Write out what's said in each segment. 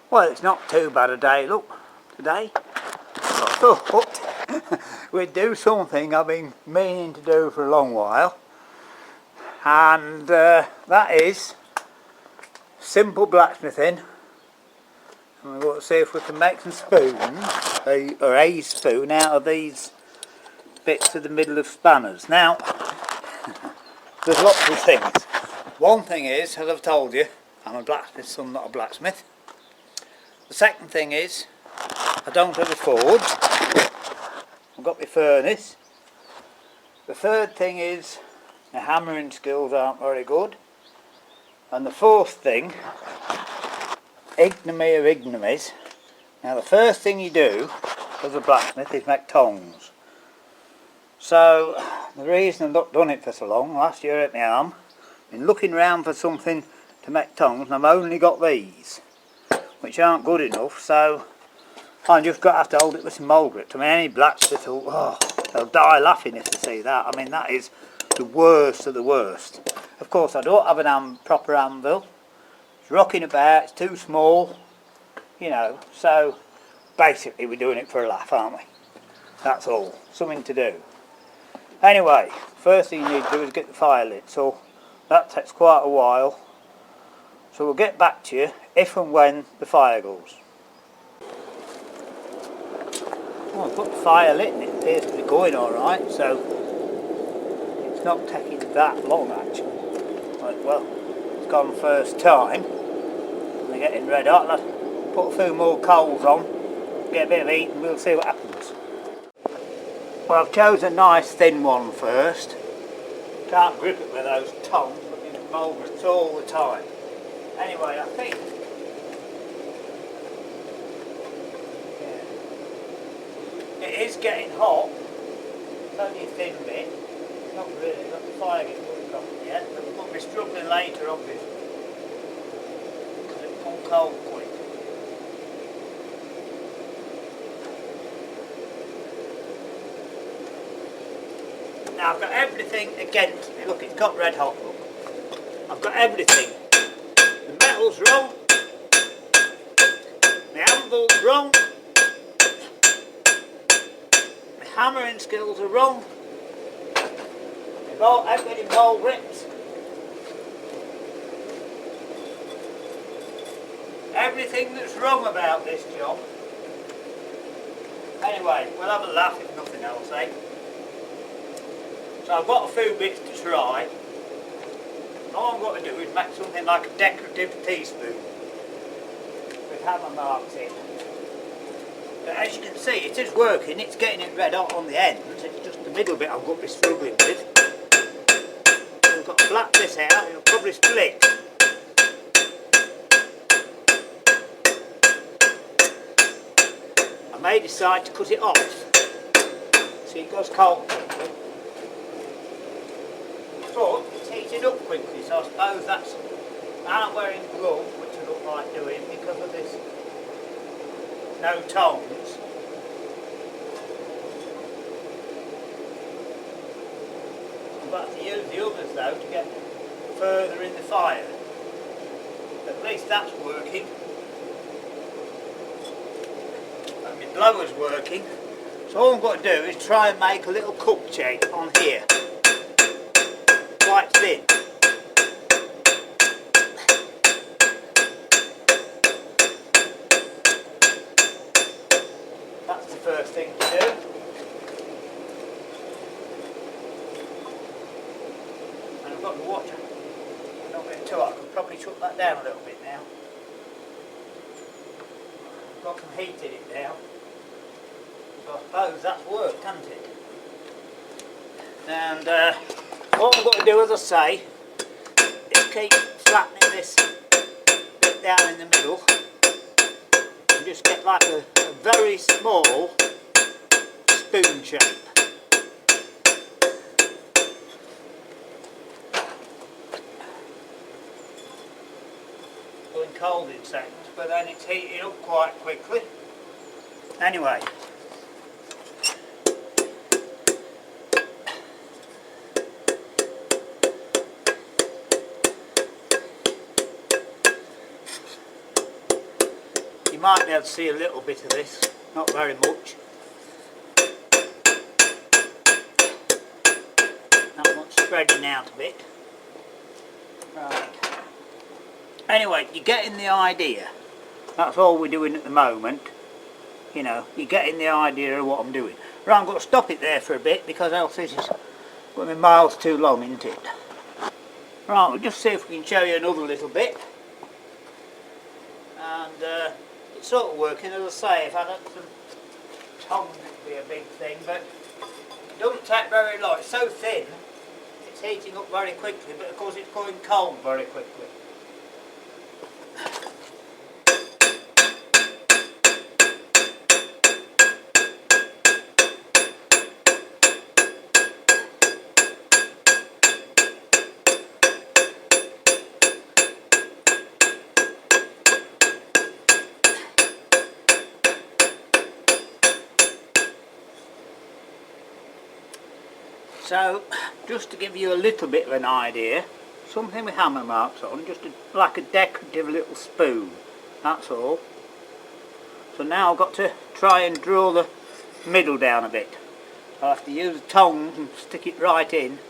Well, it's not too bad a day, look, today. I thought we'd do something I've been meaning to do for a long while, and that is simple blacksmithing. And we're going to see if we can make some spoons, or a spoon, out of these bits of the middle of spanners. Now, there's lots of things. One thing is, as I've told you, I'm a blacksmith's son, not a blacksmith. The second thing is, I don't have a forge. I've got my furnace. The third thing is, my hammering skills aren't very good. And the fourth thing, ignominy of ignominies. Now the first thing you do as a blacksmith is make tongs. So the reason I've not done it for so long, last year at my arm, been looking around for something to make tongs, and I've only got these, which aren't good enough, so I've just got to have to hold it with some mould grip. I mean, any blacksmith will, they'll die laughing if they see that. I mean, that is the worst of the worst. Of course, I don't have an proper anvil. It's rocking about, it's too small, you know, so basically we're doing it for a laugh, aren't we? That's all, something to do. Anyway, first thing you need to do is get the fire lit, so that takes quite a while. So we'll get back to you if and when the fire goes. Well, I've got the fire lit and it appears to be going alright, so it's not taking that long actually. Like, well, it's gone first time. They're getting red hot. Let's put a few more coals on, get a bit of heat, and we'll see what happens. Well, I've chosen a nice thin one first. Can't grip it with those tongs, but you can mould it all the time. Anyway, I think, yeah, it is getting hot. It's only a thin bit. Not really, not the fire getting good properly yet, but we'll be struggling later, obviously, because it will cold quick. Now I've got everything against me. Look, it's got red hot, look. I've got everything. The metal's wrong. My anvil's wrong. My hammering skills are wrong. I've got any mould grips. Everything that's wrong about this job. Anyway, we'll have a laugh if nothing else, eh? So I've got a few bits to try. All I've got to do is make something like a decorative teaspoon with hammer marks in. But as you can see, it is working, it's getting it red hot on the ends, it's just the middle bit I've got to be struggling with. So I've got to flap this out, it'll probably split. I may decide to cut it off. See, it goes cold quickly. But it's heated up quickly, so I suppose that's, I'm wearing gloves, which I don't like doing because of this no tongs. I've got to use the others though to get further in the fire. At least that's working. And my blower's working. So all I've got to do is try and make a little cup shape on here. Quite thin. That's the first thing to do. And I've got to watch it. I don't get too hot. I could probably shut that down a little bit now. I've got some heat in it now. So I suppose that's worked, hasn't it? And all I've got to do, as I say, is keep flattening this bit down in the middle and just get like a very small spoon shape. Going cold in seconds, but then it's heating up quite quickly. Anyway. You might be able to see a little bit of this, not very much. That one's spreading out a bit. Right. Anyway, you're getting the idea. That's all we're doing at the moment. You know, you're getting the idea of what I'm doing. Right, I'm going to stop it there for a bit because else this is going to be miles too long, isn't it? Right, we'll just see if we can show you another little bit. And it's sort of working, as I say. If I had some tongs, it would be a big thing, but it doesn't take very long. It's so thin, it's heating up very quickly, but of course it's going cold very quickly. So, just to give you a little bit of an idea, something with hammer marks on, just like a decorative little spoon, that's all. So now I've got to try and draw the middle down a bit. I'll have to use the tongs and stick it right in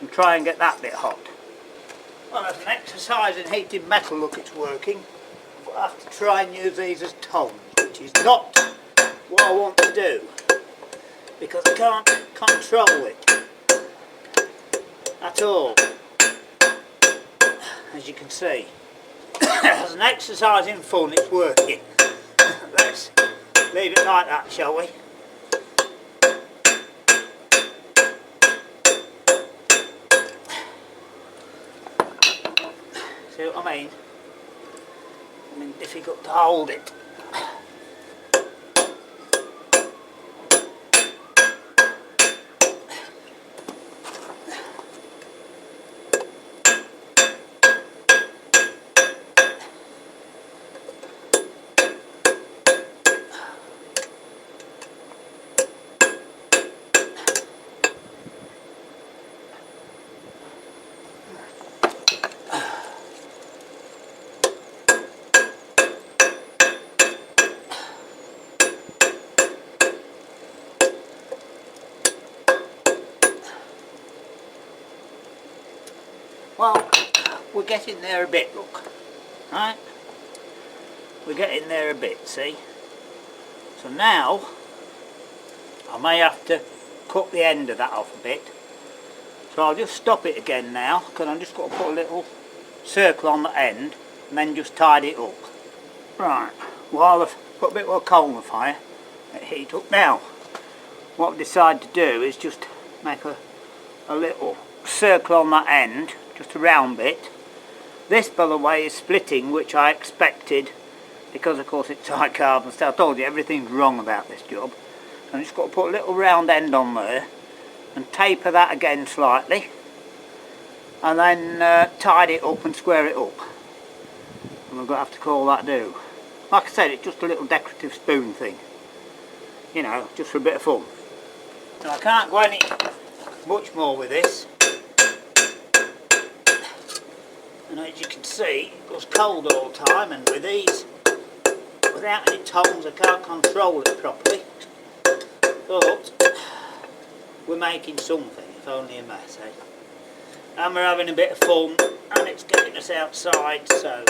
and try and get that bit hot. Well, as an exercise in heating metal, look, it's working. I'll have to try and use these as tongs, which is not what I want to do, because I can't control it at all, as you can see. As an exercise in fun, it's working. Let's leave it like that, shall we? See what I mean? I mean, difficult to hold it. Well, we're getting there a bit, look, right? We're getting there a bit, see? So now, I may have to cut the end of that off a bit. So I'll just stop it again now, because I'm just got to put a little circle on the end, and then just tidy it up. Right, while I've put a bit more coal on the fire, let it heat up now. What I've decided to do is just make a little circle on that end, just a round bit. This, by the way, is splitting, which I expected, because of course it's high carbon steel. I told you everything's wrong about this job. So I'm just got to put a little round end on there and taper that again slightly, and then tidy it up and square it up. And we're going to have to call that do. Like I said, it's just a little decorative spoon thing, you know, just for a bit of fun. Now I can't go any much more with this. And as you can see, it goes cold all the time, and with these, without any tongs, I can't control it properly. But we're making something, if only a mess, eh? And we're having a bit of fun, and it's getting us outside, so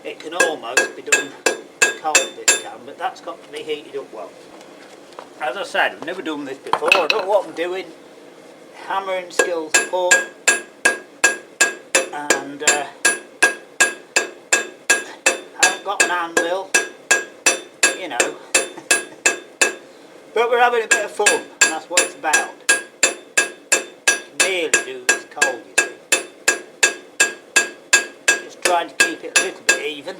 it can almost be done cold, this can, but that's got to be heated up well. As I said, I've never done this before, I don't know what I'm doing. Hammering skills poor. And haven't got an anvil, you know. But we're having a bit of fun, and that's what it's about. Nearly do this cold, you see. Just trying to keep it a little bit even.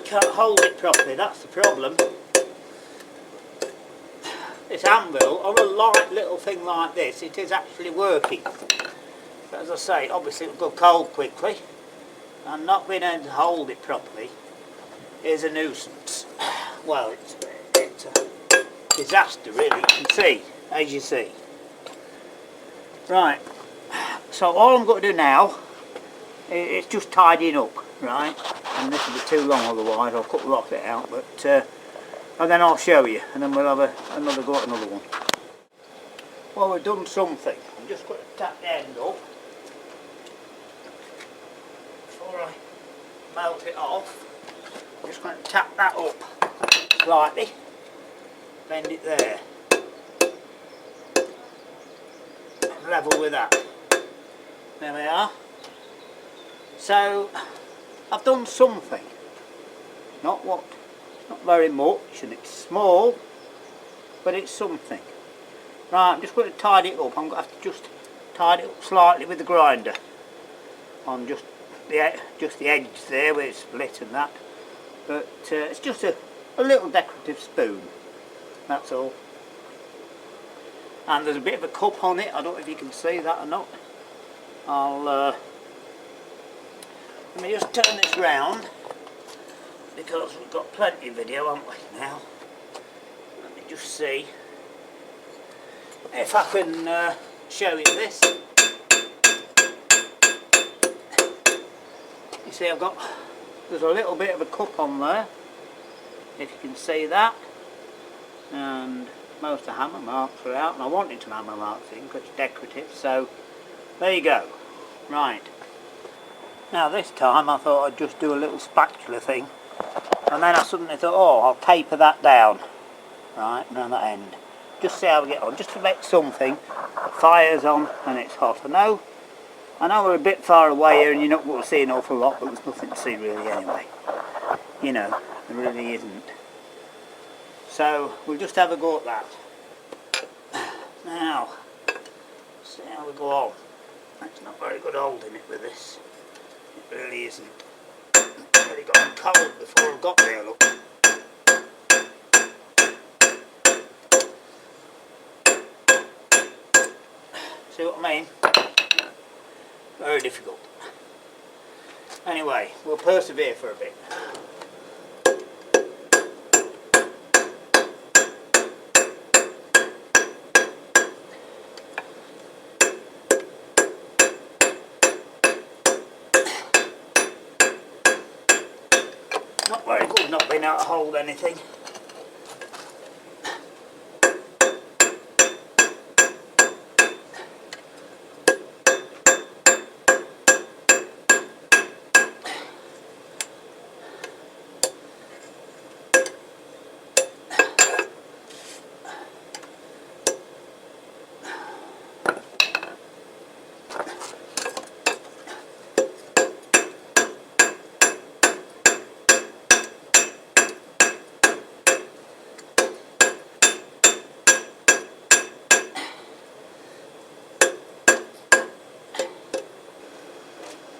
Can't hold it properly, that's the problem. This anvil, on a light little thing like this, it is actually working. But as I say, obviously it will go cold quickly, and not being able to hold it properly is a nuisance. Well, it's a disaster really, you can see, as you see. Right, So all I'm going to do now is just tidying up, right? And this will be too long otherwise, I'll cut a lot of it out, but and then I'll show you, and then we'll have another go at another one. Well, we've done something. I'm just going to tap the end up before I melt it off. I'm just going to tap that up slightly, bend it there, level with that. There we are. So I've done something, not very much, and it's small, but it's something. Right, I'm just going to tidy it up. I'm going to have to just tidy it up slightly with the grinder on just the edge there where it's split and that. But it's just a little decorative spoon, that's all. And there's a bit of a cup on it. I don't know if you can see that or not. Let me just turn this round, because we've got plenty of video, haven't we, now? Let me just see if I can show you this. You see, there's a little bit of a cup on there, if you can see that, and most of the hammer marks are out, and I wanted some hammer marks in because it's decorative, so there you go. Right, now this time I thought I'd just do a little spatula thing, and then I suddenly thought, oh, I'll taper that down, right, around that end, just see how we get on, just to make something. Fire's on and it's hot. I know we're a bit far away here and you're not going to see an awful lot, but there's nothing to see really anyway. You know, there really isn't. So we'll just have a go at that. Now, see how we go on. That's not very good holding it with this. It really isn't. I've already got cold before I've got there, look. See what I mean? Very difficult. Anyway, we'll persevere for a bit. Not very good not being able to hold anything.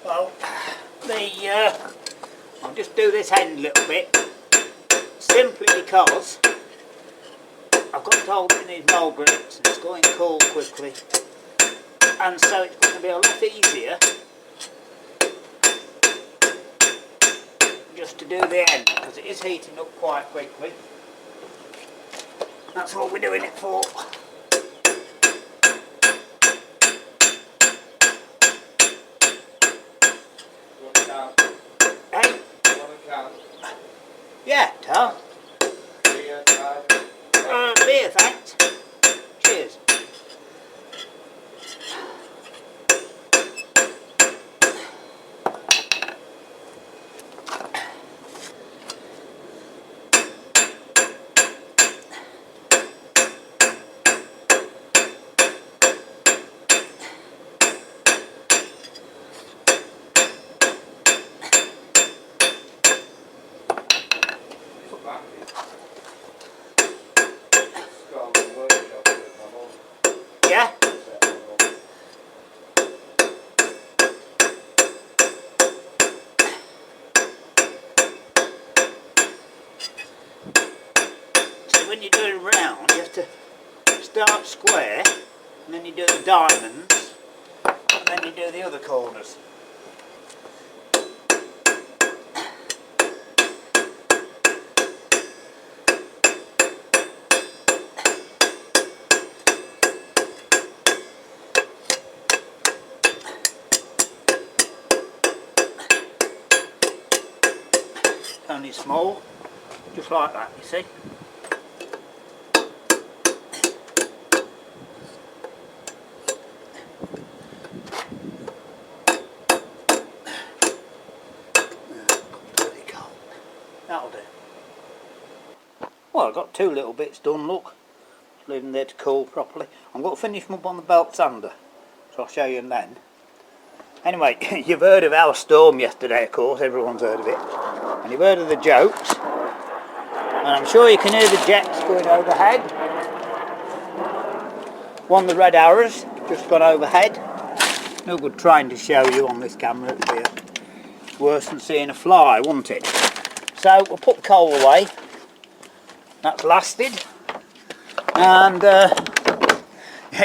Well, I'll just do this end a little bit, simply because I've got to hold it in these mould grips and it's going cold quickly, and so it's going to be a lot easier just to do the end, because it is heating up quite quickly. That's what we're doing it for. Yeah, Tal. Beer, thanks. Cheers. Yeah? So when you're doing round, you have to start square, and then you do the diamonds, and then you do the other corners. only small, just like that, you see. That'll do. Well, I've got two little bits done, look. Just leave them there to cool properly. I'm going to finish them up on the belt sander, so I'll show you them then. Anyway, you've heard of our storm yesterday, of course, everyone's heard of it. And you've heard of the jokes. And I'm sure you can hear the jets going overhead. One of the red arrows just gone overhead. No good trying to show you on this camera, it'd be worse than seeing a fly, wouldn't it? So we'll put the coal away. That's lasted. And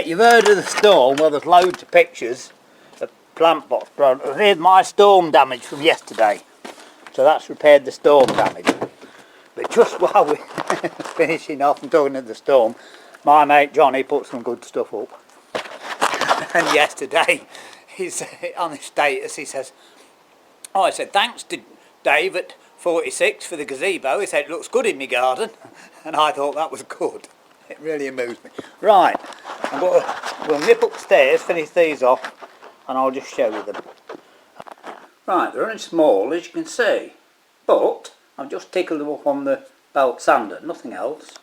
you've heard of the storm. Well, there's loads of pictures of plant pots. Here's my storm damage from yesterday. So that's repaired the storm damage. But just while we're finishing off and talking of the storm, my mate Johnny put some good stuff up. And yesterday, he's on his status, he says, oh, I said, thanks to Dave at 46 for the gazebo. He said, it looks good in my garden. And I thought that was good. It really amused me. Right, we'll nip upstairs, finish these off, and I'll just show you them. Right, they're only small, as you can see. But I've just tickled them up on the belt sander, nothing else.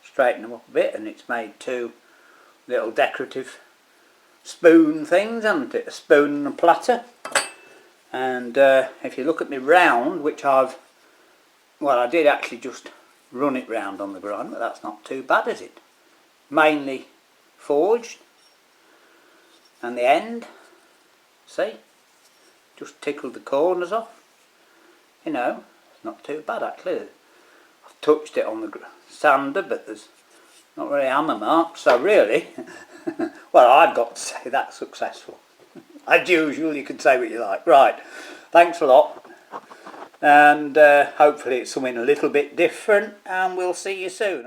Straighten them up a bit, and it's made two little decorative spoon things, hasn't it? A spoon and a platter. And if you look at me round, which I did actually just run it round on the grind, but that's not too bad, is it? Mainly forged. And the end, see? Just tickled the corners off. You know, it's not too bad actually. I've touched it on the sander, but there's not really hammer marks, so really, well, I've got to say that's successful. As usual, you can say what you like. Right, thanks a lot. And hopefully it's something a little bit different, and we'll see you soon.